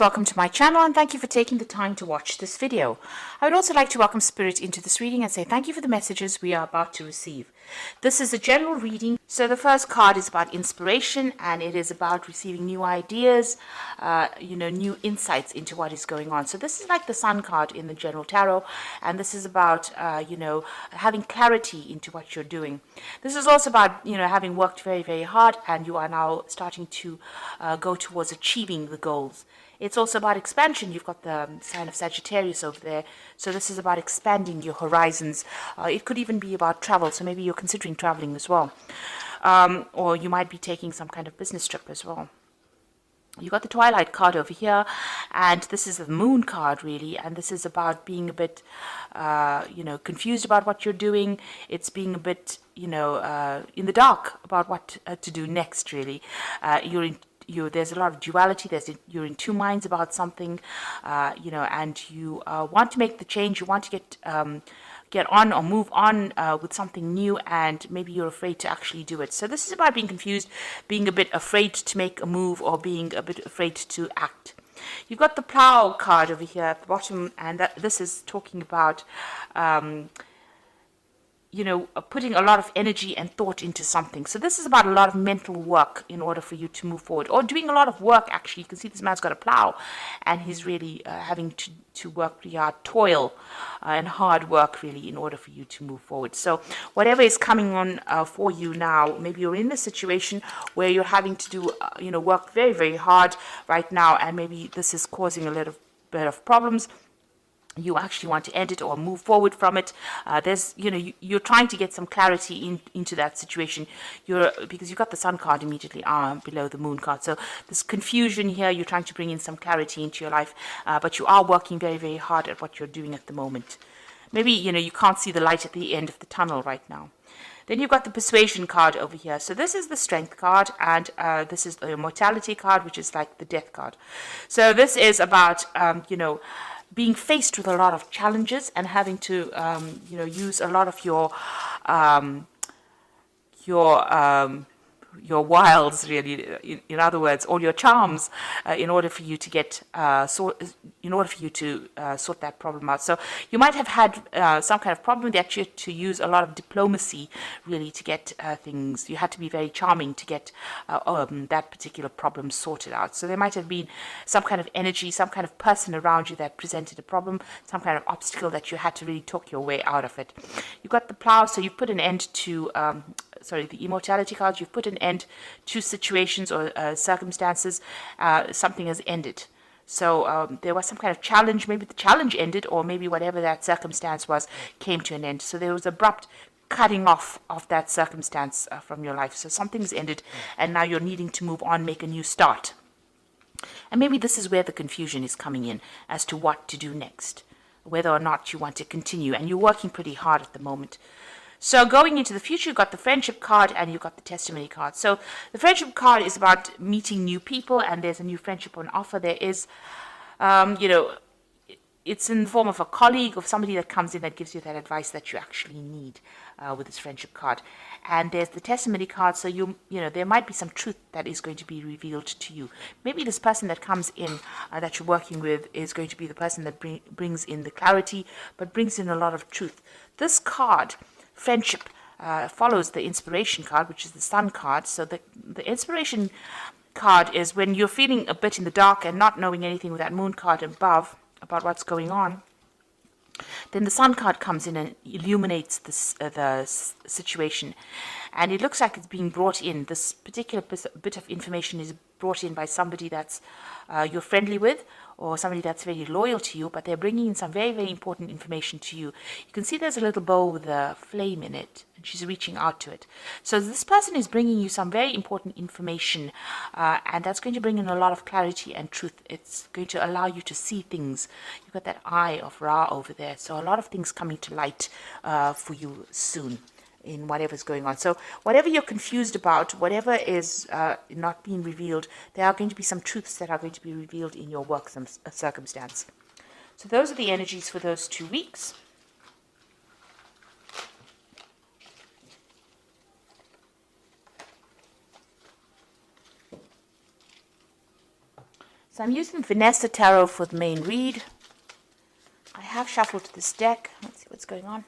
Welcome to my channel and thank you for taking the time to watch this video. I would also like to welcome Spirit into this reading and say thank you for the messages we are about to receive. This is a general reading. So the first card is about inspiration and it is about receiving new ideas, new insights into what is going on. So this is like the Sun card in the general tarot, and this is about, having clarity into what you're doing. This is also about, having worked very, very hard and you are now starting to go towards achieving the goals. It's also about expansion. You've got the sign of Sagittarius over there. So this is about expanding your horizons. It could even be about travel. So maybe you're considering traveling as well. Or you might be taking some kind of business trip as well. You got the Twilight card over here, and this is the Moon card really, and this is about being a bit, confused about what you're doing. It's being a bit, in the dark about what to do next really. There's a lot of duality. You're in two minds about something, and you want to make the change. You want to get on or move on with something new, and maybe you're afraid to actually do it. So this is about being confused, being a bit afraid to make a move, or being a bit afraid to act. You've got the Plow card over here at the bottom, and this is talking about putting a lot of energy and thought into something. So this is about a lot of mental work in order for you to move forward, or doing a lot of work actually. You can see this man's got a plow and he's really having to work pretty hard, toil and hard work really in order for you to move forward. So whatever is coming on for you now, maybe you're in a situation where you're having to do work very, very hard right now, and maybe this is causing a little bit of problems. You actually want to end it or move forward from it. You're trying to get some clarity into that situation. Because you've got the Sun card immediately below the Moon card. So this confusion here, you're trying to bring in some clarity into your life, but you are working very, very hard at what you're doing at the moment. Maybe, you can't see the light at the end of the tunnel right now. Then you've got the Persuasion card over here. So this is the Strength card, and this is the Immortality card, which is like the Death card. So this is about, being faced with a lot of challenges and having to, use a lot of your wiles, really. In other words, all your charms, in order for you to get sort that problem out. So you might have had some kind of problem that you had to use a lot of diplomacy, really, to get things. You had to be very charming to get that particular problem sorted out. So there might have been some kind of energy, some kind of person around you that presented a problem, some kind of obstacle that you had to really talk your way out of it. You've got the Plow, so you put an end to the Immortality card. You've put an end to situations or circumstances. Something has ended. So there was some kind of challenge. Maybe the challenge ended, or maybe whatever that circumstance was came to an end. So there was abrupt cutting off of that circumstance from your life. So something's ended, and now you're needing to move on, make a new start. And maybe this is where the confusion is coming in as to what to do next, whether or not you want to continue. And you're working pretty hard at the moment. So going into the future, you've got the Friendship card and you've got the Testimony card. So the Friendship card is about meeting new people, and there's a new friendship on offer. There is, it's in the form of a colleague, of somebody that comes in that gives you that advice that you actually need with this Friendship card. And there's the Testimony card, so there might be some truth that is going to be revealed to you. Maybe this person that comes in that you're working with is going to be the person that brings in the clarity, but brings in a lot of truth. This card, Friendship, follows the Inspiration card, which is the Sun card. So the Inspiration card is when you're feeling a bit in the dark and not knowing anything with that Moon card above about what's going on. Then the Sun card comes in and illuminates the situation. And it looks like it's being brought in. This particular bit of information is brought in by somebody that's you're friendly with, or somebody that's very loyal to you, but they're bringing in some very, very important information to you. You can see there's a little bowl with a flame in it, and she's reaching out to it. So this person is bringing you some very important information, and that's going to bring in a lot of clarity and truth. It's going to allow you to see things. You've got that Eye of Ra over there, so a lot of things coming to light for you soon in whatever's going on. So whatever you're confused about, whatever is not being revealed, there are going to be some truths that are going to be revealed in your work circumstance. So those are the energies for those 2 weeks. So I'm using Vanessa Tarot for the main read. I have shuffled this deck. Let's see what's going on.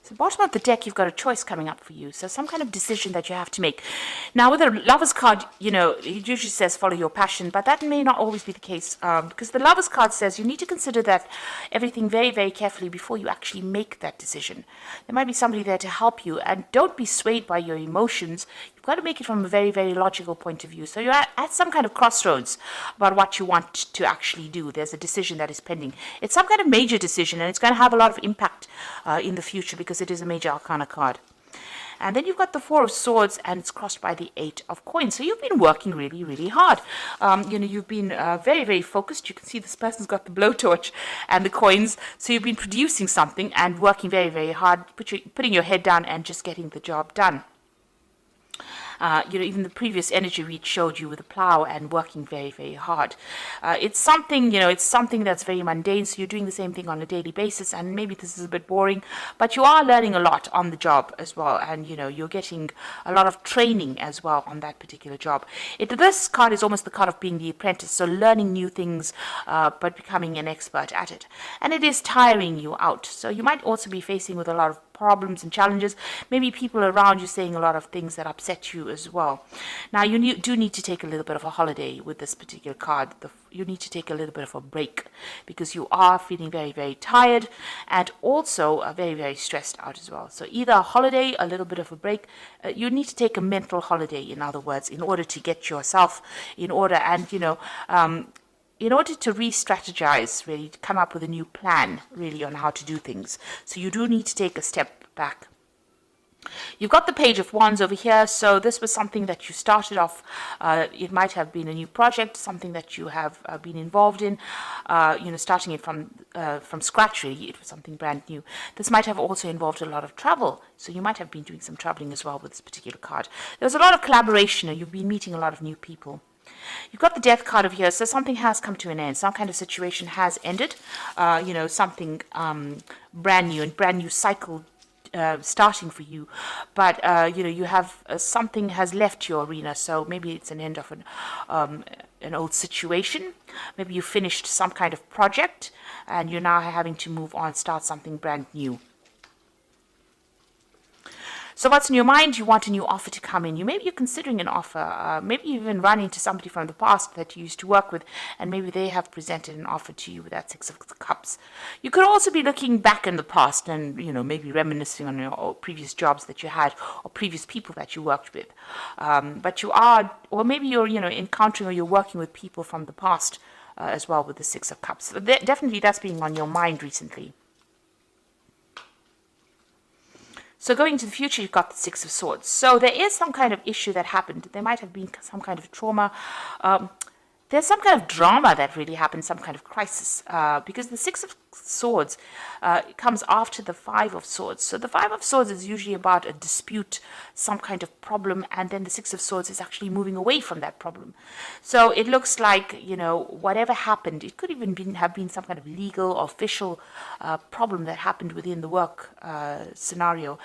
So bottom of the deck, you've got a choice coming up for you. So some kind of decision that you have to make. Now, with a Lover's card, you know, it usually says follow your passion, but that may not always be the case because the Lover's card says you need to consider that everything very, very carefully before you actually make that decision. There might be somebody there to help you, and don't be swayed by your emotions. You've got to make it from a very, very logical point of view. So you're at some kind of crossroads about what you want to actually do. There's a decision that is pending. It's some kind of major decision, and it's going to have a lot of impact in the future because it is a major arcana card. And then you've got the Four of Swords, and it's crossed by the Eight of Coins. So you've been working really, really hard. You know, you've been very, very focused. You can see this person's got the blowtorch and the coins. So you've been producing something and working very, very hard, putting your head down and just getting the job done. You know, even the previous energy read showed you with a plow and working very, very hard. It's something, you know, it's something that's very mundane, so you're doing the same thing on a daily basis, and maybe this is a bit boring, but you are learning a lot on the job as well, and, you know, you're getting a lot of training as well on that particular job. This card is almost the card of being the apprentice, so learning new things, but becoming an expert at it. And it is tiring you out, so you might also be facing with a lot of problems and challenges, maybe people around you saying a lot of things that upset you as well. Now, you do need to take a little bit of a holiday with this particular card. You need to take a little bit of a break because you are feeling very, very tired and also very, very stressed out as well. So either a holiday, a little bit of a break. You need to take a mental holiday, in other words, in order to get yourself in order and, you know, in order to re-strategize, really, to come up with a new plan, really, on how to do things. So you do need to take a step back. You've got the Page of Wands over here, so this was something that you started off, it might have been a new project, something that you have been involved in, you know, starting it from scratch, really. It was something brand new. This might have also involved a lot of travel, so you might have been doing some traveling as well with this particular card. There was a lot of collaboration, and you've been meeting a lot of new people. You've got the Death card over here, so something has come to an end. Some kind of situation has ended. You know, something brand new and brand new cycle starting for you. But, you know, you have something has left your arena, so maybe it's an end of an old situation. Maybe you finished some kind of project and you're now having to move on, start something brand new. So what's in your mind? You want a new offer to come in. Maybe you're considering an offer. Maybe you even run into somebody from the past that you used to work with, and maybe they have presented an offer to you with that Six of Cups. You could also be looking back in the past and, you know, maybe reminiscing on your previous jobs that you had or previous people that you worked with. But you are, or maybe you're, you know, encountering or you're working with people from the past as well with the Six of Cups. So definitely that's been on your mind recently. So going into the future, you've got the Six of Swords. So there is some kind of issue that happened. There might have been some kind of trauma. There's some kind of drama that really happened, some kind of crisis, because the Six of Swords comes after the Five of Swords. So the Five of Swords is usually about a dispute, some kind of problem, and then the Six of Swords is actually moving away from that problem. So it looks like, you know, whatever happened, it could even have been some kind of legal or official problem that happened within the work scenario.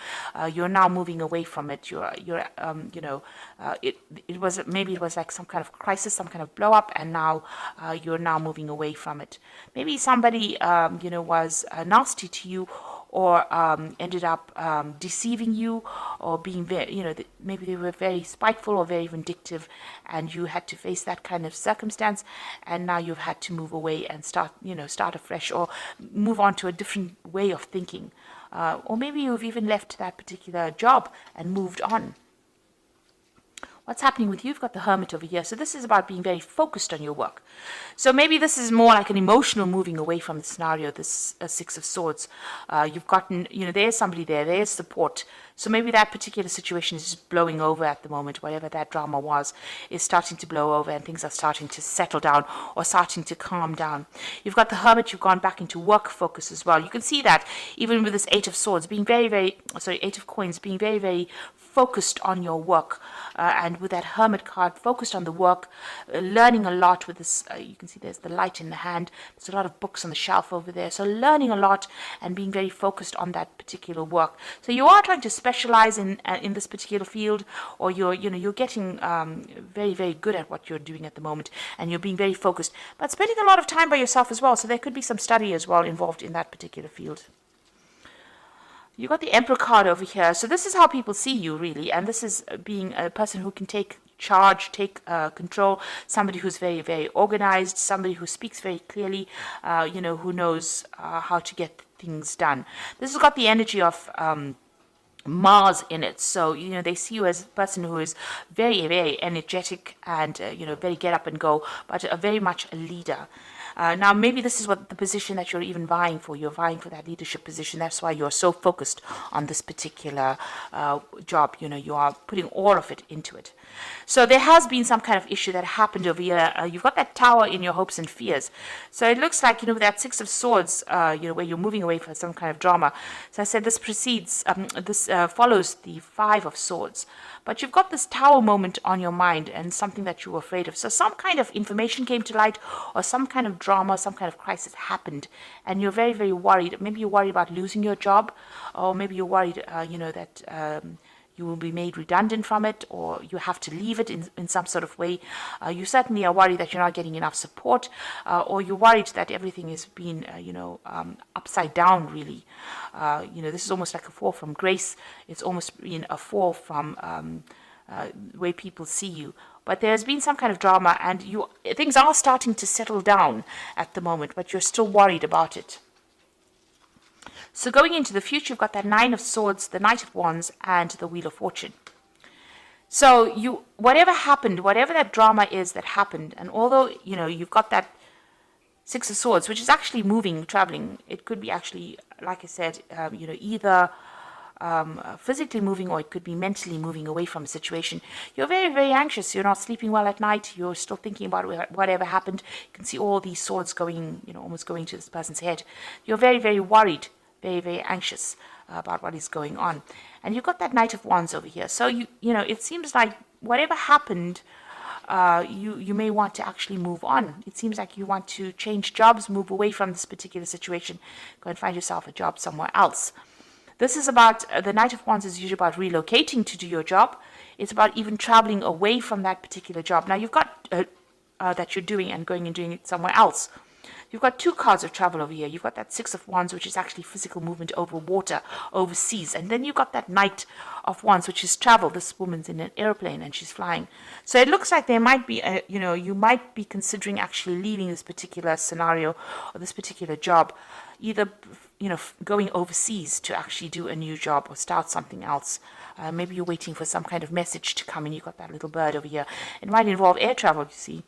You're now moving away from it. You know, it was like some kind of crisis, some kind of blow up, and now you're now moving away from it. Maybe somebody you know, was nasty to you, or ended up deceiving you, or being very, you know, maybe they were very spiteful or very vindictive, and you had to face that kind of circumstance, and now you've had to move away and start afresh, or move on to a different way of thinking, or maybe you've even left that particular job and moved on. What's happening with you? You've got the Hermit over here. So this is about being very focused on your work. So maybe this is more like an emotional moving away from the scenario, this Six of Swords. You've gotten, you know, there's somebody there, there's support. So maybe that particular situation is just blowing over at the moment. Whatever that drama was is starting to blow over, and things are starting to settle down or starting to calm down. You've got the Hermit. You've gone back into work focus as well. You can see that even with this Eight of Swords being Eight of Coins being very, very focused on your work, and with that Hermit card focused on the work, learning a lot with this. You can see there's the light in the hand. There's a lot of books on the shelf over there, so learning a lot and being very focused on that particular work. So you are trying to specialize in this particular field, or you're getting very, very good at what you're doing at the moment, and you're being very focused, but spending a lot of time by yourself as well. So there could be some study as well involved in that particular field. You got the Emperor card over here. So this is how people see you, really. And this is being a person who can take charge, take control, somebody who's very, very organized, somebody who speaks very clearly, who knows how to get things done. This has got the energy of Mars in it. So, they see you as a person who is very, very energetic and, very get up and go, but very much a leader. Now, maybe this is what the position that you're even vying for. You're vying for that leadership position. That's why you're so focused on this particular job. You are putting all of it into it. So there has been some kind of issue that happened over here. You've got that Tower in your hopes and fears. So it looks like, that Six of Swords, where you're moving away from some kind of drama. So I said this follows the Five of Swords. But you've got this Tower moment on your mind and something that you were afraid of. So some kind of information came to light, or some kind of drama, some kind of crisis happened, and you're very, very worried. Maybe you're worried about losing your job, or maybe you're worried, that you will be made redundant from it, or you have to leave it in some sort of way. You certainly are worried that you're not getting enough support, or you're worried that everything is being, upside down, really. This is almost like a fall from grace. It's almost been a fall from the way people see you. But there's been some kind of drama, and things are starting to settle down at the moment, but you're still worried about it. So going into the future, you've got that Nine of Swords, the Knight of Wands, and the Wheel of Fortune. So whatever happened, whatever that drama is that happened, and although, you've got that Six of Swords, which is actually moving, traveling, it could be actually, like I said, either physically moving, or it could be mentally moving away from a situation. You're very, very anxious. You're not sleeping well at night. You're still thinking about whatever happened. You can see all these swords going, almost going to this person's head. You're very, very worried, very, very anxious about what is going on. And you've got that Knight of Wands over here. So, it seems like whatever happened, you may want to actually move on. It seems like you want to change jobs, move away from this particular situation, go and find yourself a job somewhere else. This is about, the Knight of Wands is usually about relocating to do your job. It's about even traveling away from that particular job. Now, you've got that you're doing and going and doing it somewhere else. You've got two cards of travel over here. You've got that Six of Wands, which is actually physical movement over water, overseas. And then you've got that Knight of Wands, which is travel. This woman's in an airplane and she's flying. So it looks like there might be, you might be considering actually leaving this particular scenario or this particular job, either, going overseas to actually do a new job or start something else. Maybe you're waiting for some kind of message to come in. You've got that little bird over here. It might involve air travel, you see.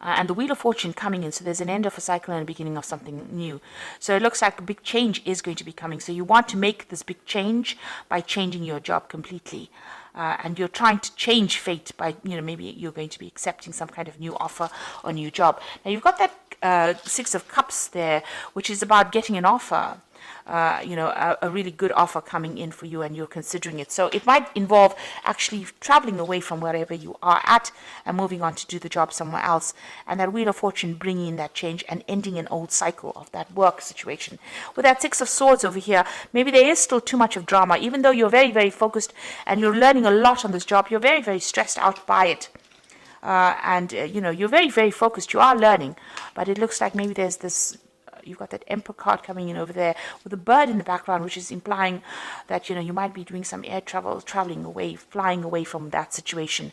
And the Wheel of Fortune coming in, so there's an end of a cycle and a beginning of something new. So it looks like a big change is going to be coming. So you want to make this big change by changing your job completely. And you're trying to change fate by, maybe you're going to be accepting some kind of new offer or new job. Now, you've got that Six of Cups there, which is about getting an offer. A really good offer coming in for you, and you're considering it. So it might involve actually traveling away from wherever you are at and moving on to do the job somewhere else. And that Wheel of Fortune bringing in that change and ending an old cycle of that work situation. With that Six of Swords over here, maybe there is still too much of drama. Even though you're very, very focused and you're learning a lot on this job, you're very, very stressed out by it. You're very, very focused. You are learning, but it looks like maybe there's this. You've got that Emperor card coming in over there with a bird in the background, which is implying that, you might be doing some air travel, traveling away, flying away from that situation.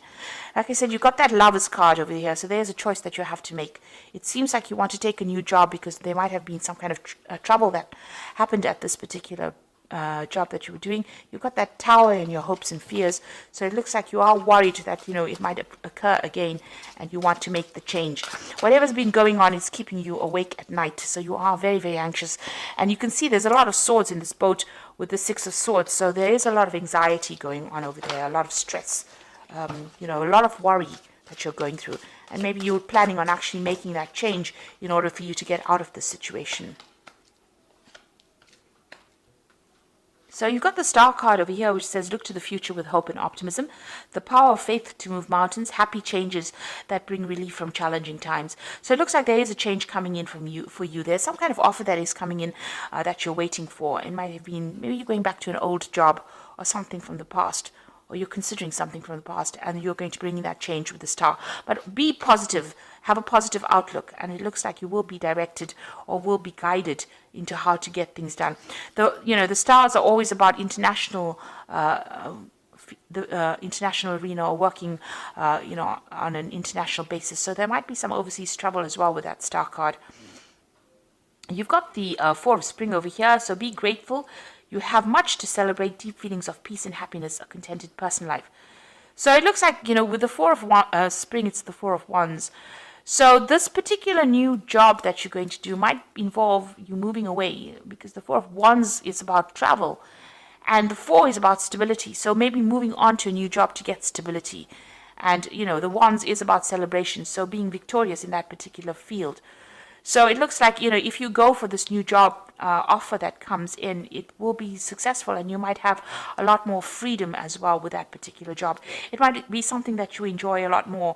Like I said, you've got that Lovers card over here, so there's a choice that you have to make. It seems like you want to take a new job because there might have been some kind of trouble that happened at this particular job that you were doing. You've got that Tower in your hopes and fears, so it looks like you are worried that it might occur again, and you want to make the change. Whatever's been going on is keeping you awake at night, so you are very, very anxious. And you can see there's a lot of swords in this boat with the Six of Swords. So there is a lot of anxiety going on over there, a lot of stress, you know, a lot of worry that you're going through. And maybe you're planning on actually making that change in order for you to get out of this situation. So you've got the Star card over here, which says, look to the future with hope and optimism. The power of faith to move mountains, happy changes that bring relief from challenging times. So it looks like there is a change coming in for you. There's some kind of offer that is coming in that you're waiting for. It might have been, maybe you're going back to an old job or something from the past, or you're considering something from the past, and you're going to bring in that change with the Star. But be positive, have a positive outlook, and it looks like you will be directed or will be guided into how to get things done. The stars are always about international, the international arena, or working, on an international basis. So there might be some overseas travel as well with that Star card. You've got the Four of Spring over here, so be grateful. You have much to celebrate, deep feelings of peace and happiness, a contented personal life. So it looks like, with the Four of Spring, it's the Four of Wands. So this particular new job that you're going to do might involve you moving away, because the Four of Wands is about travel and the Four is about stability. So maybe moving on to a new job to get stability. And, the Wands is about celebration, so being victorious in that particular field. So it looks like, if you go for this new job offer that comes in, it will be successful, and you might have a lot more freedom as well with that particular job. It might be something that you enjoy a lot more.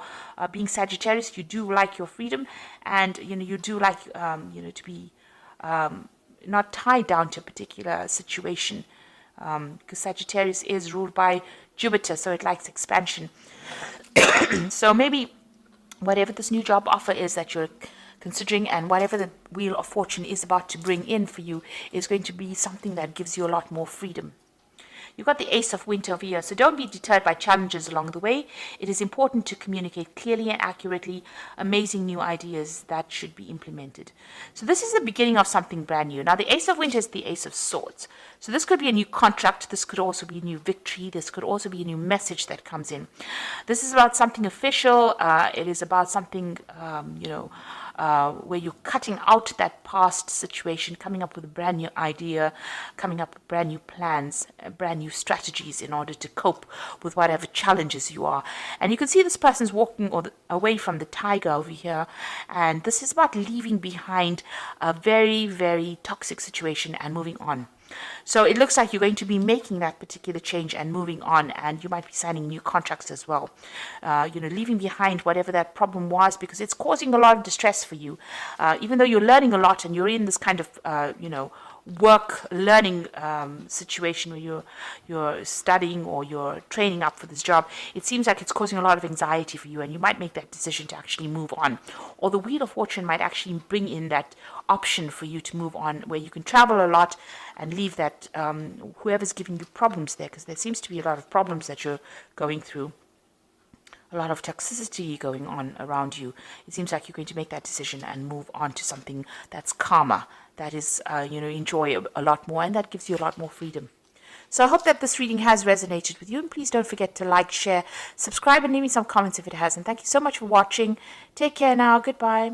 Being Sagittarius, you do like your freedom, and, you do like, to be not tied down to a particular situation, because Sagittarius is ruled by Jupiter, so it likes expansion. So maybe whatever this new job offer is that you're considering, and whatever the Wheel of Fortune is about to bring in for you, is going to be something that gives you a lot more freedom. You've got the Ace of Winter over here, so don't be deterred by challenges along the way. It is important to communicate clearly and accurately amazing new ideas that should be implemented. So this is the beginning of something brand new. Now the Ace of Winter is the Ace of Swords. So this could be a new contract, this could also be a new victory, this could also be a new message that comes in. This is about something official, it is about something, where you're cutting out that past situation, coming up with a brand new idea, coming up with brand new plans, brand new strategies in order to cope with whatever challenges you are. And you can see this person's walking away from the tiger over here, and this is about leaving behind a very, very toxic situation and moving on. So it looks like you're going to be making that particular change and moving on, and you might be signing new contracts as well. Leaving behind whatever that problem was, because it's causing a lot of distress for you. Even though you're learning a lot and you're in this kind of, work learning situation where you're studying or you're training up for this job, it seems like it's causing a lot of anxiety for you, and you might make that decision to actually move on. Or the Wheel of Fortune might actually bring in that option for you to move on, where you can travel a lot and leave that whoever's giving you problems there, because there seems to be a lot of problems that you're going through, a lot of toxicity going on around you. It seems like you're going to make that decision and move on to something that's calmer, that is, enjoy a lot more, and that gives you a lot more freedom. So I hope that this reading has resonated with you, and please don't forget to like, share, subscribe, and leave me some comments if it has. And thank you so much for watching. Take care now. Goodbye.